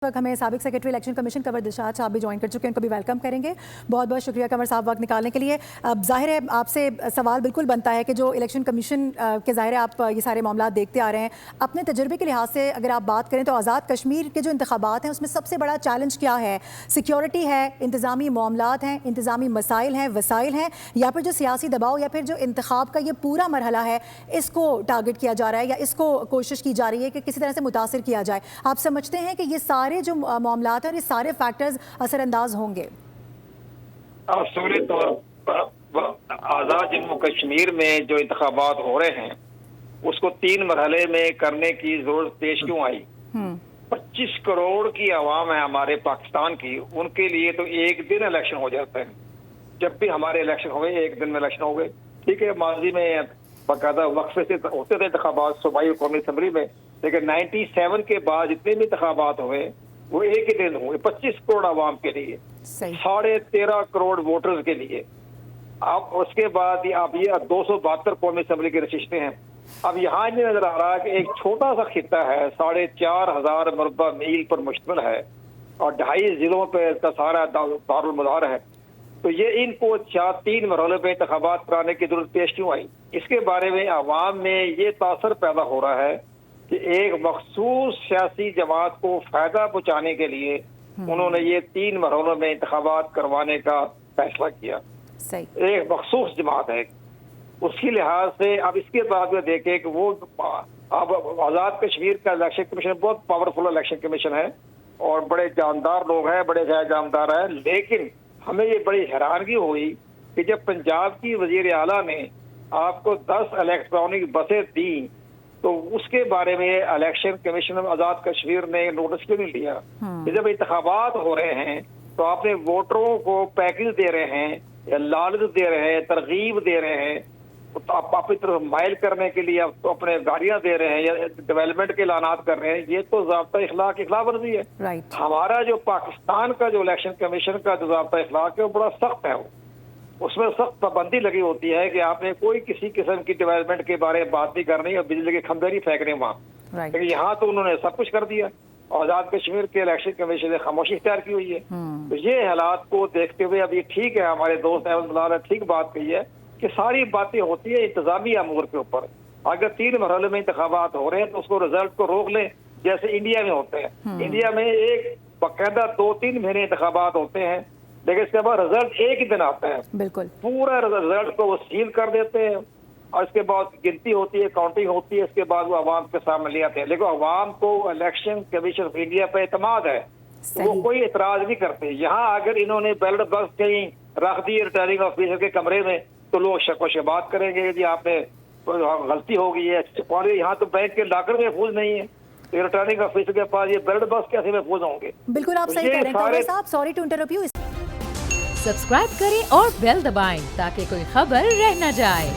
वक्त हमें साबिक secretary election commission Kanwar Dilshad साहब भी ज्वाइन कर चुके हैं, उनको भी वेलकम करेंगे। बहुत बहुत शुक्रिया कंवर साहब वक्त निकालने के लिए। अब जाहिर है आपसे सवाल बिल्कुल बनता है कि जो इलेक्शन कमीशन के ज़ाहिर है आप ये सारे मामला देखते आ रहे हैं, अपने तजर्बे के लिहाज से अगर आप बात करें तो आज़ाद कश्मीर के जो इंतखाबात हैं उसमें सबसे बड़ा चैलेंज क्या है? सिक्योरिटी है, इंतज़ामी मामलात हैं, इंतज़ामी मसाइल हैं, वसाइल हैं, या फिर जो सियासी दबाव या फिर जो इंतखाब का ये पूरा मरहला है इसको टारगेट किया जा रहा है या इसको कोशिश की जा रही है कि किसी तरह से मुतासिर किया जाए? आप समझते हैं कि ये सारे जो मामलात हैं ये सारे फैक्टर्स असरअंदाज होंगे? असूली तौर पर आज़ाद जम्मू कश्मीर में जो इंतखाबात हो रहे हैं उसको 3 मरहले में करने की जरूरत पेश क्यों आई? 25 करोड़ की आवाम है हमारे पाकिस्तान की, उनके लिए तो एक दिन इलेक्शन हो जाता है। जब भी हमारे इलेक्शन हो गए एक दिन में इलेक्शन हो गए, ठीक है। माजी में बाकायदा वक्फे से होते थे इंतखाबात सूबाई कौमी असम्बली में, लेकिन 97 के बाद जितने भी इंतखाबात हुए वो एक ही दिन हुए 25 करोड़ आवाम के लिए, 13.5 करोड़ वोटर्स के लिए। अब उसके बाद आप ये 272 कौमी असम्बली की नशिस्तें हैं। अब यहाँ ये नजर आ रहा है कि एक छोटा सा खिता है 4,500 मरबा मील पर मुश्तमिल है और 2.5 जिलों पर इसका सारा दारुल मदार है। तो ये इनको 3 मरहलों में इंतखाबात कराने की जरूरत पेश क्यों आई? इसके बारे में आवाम में ये तासर पैदा हो रहा है कि एक मखसूस सियासी जमात को फायदा पहुंचाने के लिए उन्होंने ये 3 मरहलों में इंतखाबात करवाने का फैसला किया। एक मखसूस जमात है, उसकी लिहाज से अब इसके बाद में देखें कि वो अब आज़ाद कश्मीर का इलेक्शन कमीशन बहुत पावरफुल इलेक्शन कमीशन है और बड़े जानदार लोग हैं, बड़े जानदार हैं। लेकिन हमें ये बड़ी हैरानगी हुई कि जब पंजाब की वजीर आला ने आपको 10 इलेक्ट्रॉनिक बसें दी तो उसके बारे में इलेक्शन कमीशन आज़ाद कश्मीर ने नोटिस क्यों नहीं लिया? जब इंतखाबात हो रहे हैं तो आपने वोटरों को पैकेज दे रहे हैं या लालच दे रहे हैं, तरगीब दे रहे हैं, तो आप अपनी तरफ माइल करने के लिए आप तो अपने गाड़ियां दे रहे हैं या डेवलपमेंट के ऐलानात कर रहे हैं, ये तो ज़ाब्ता इखलाक की खिलाफ वर्जी है। हमारा जो पाकिस्तान का जो इलेक्शन कमीशन का जो ज़ाब्ता इखलाक है वो बड़ा सख्त है। उसमें सख्त पाबंदी लगी होती है कि आपने कोई किसी किस्म की डेवलपमेंट के बारे में बात नहीं करनी और बिजली के खंभे नहीं फेंकने वहाँ। लेकिन यहाँ तो उन्होंने सब कुछ कर दिया। आज़ाद कश्मीर के इलेक्शन कमीशन ने खामोशी इख्तियार की हुई है। तो ये हालात को देखते हुए अब ये ठीक है, हमारे दोस्त अहमद मलाल ने ठीक बात कही है कि सारी बातें होती है इंतजामी अमूर के ऊपर। अगर 3 मरहले में इंतखाबात हो रहे हैं तो उसको रिजल्ट को रोक लें, जैसे इंडिया में होते हैं। इंडिया में एक बाकायदा 2-3 महीने इंतखाबात होते हैं, लेकिन इसके बाद रिजल्ट एक ही दिन आता है। बिल्कुल पूरा रिजल्ट को वो सील कर देते हैं और इसके बाद गिनती होती है, काउंटिंग होती है, इसके बाद वो अवाम के सामने ले आते हैं। लेकिन अवाम को इलेक्शन कमीशन ऑफ इंडिया पे एतमाद है, वो कोई एतराज नहीं करते। यहाँ अगर इन्होंने बैलेट बॉक्स कहीं रख दी रिटर्निंग ऑफिसर के कमरे में तो लोग शक व शबात करेंगे जी आपने गलती हो गई है। यहाँ तो बैंक के लॉकर महफूज नहीं है, रिटर्निंग ऑफिसर के पास ये बैलेट बॉक्स कैसे महफूज होंगे? बिल्कुल आप सही कह रहे हैं साहब, sorry to interrupt you. Subscribe करें और बेल दबाएं ताकि कोई खबर रह न जाए।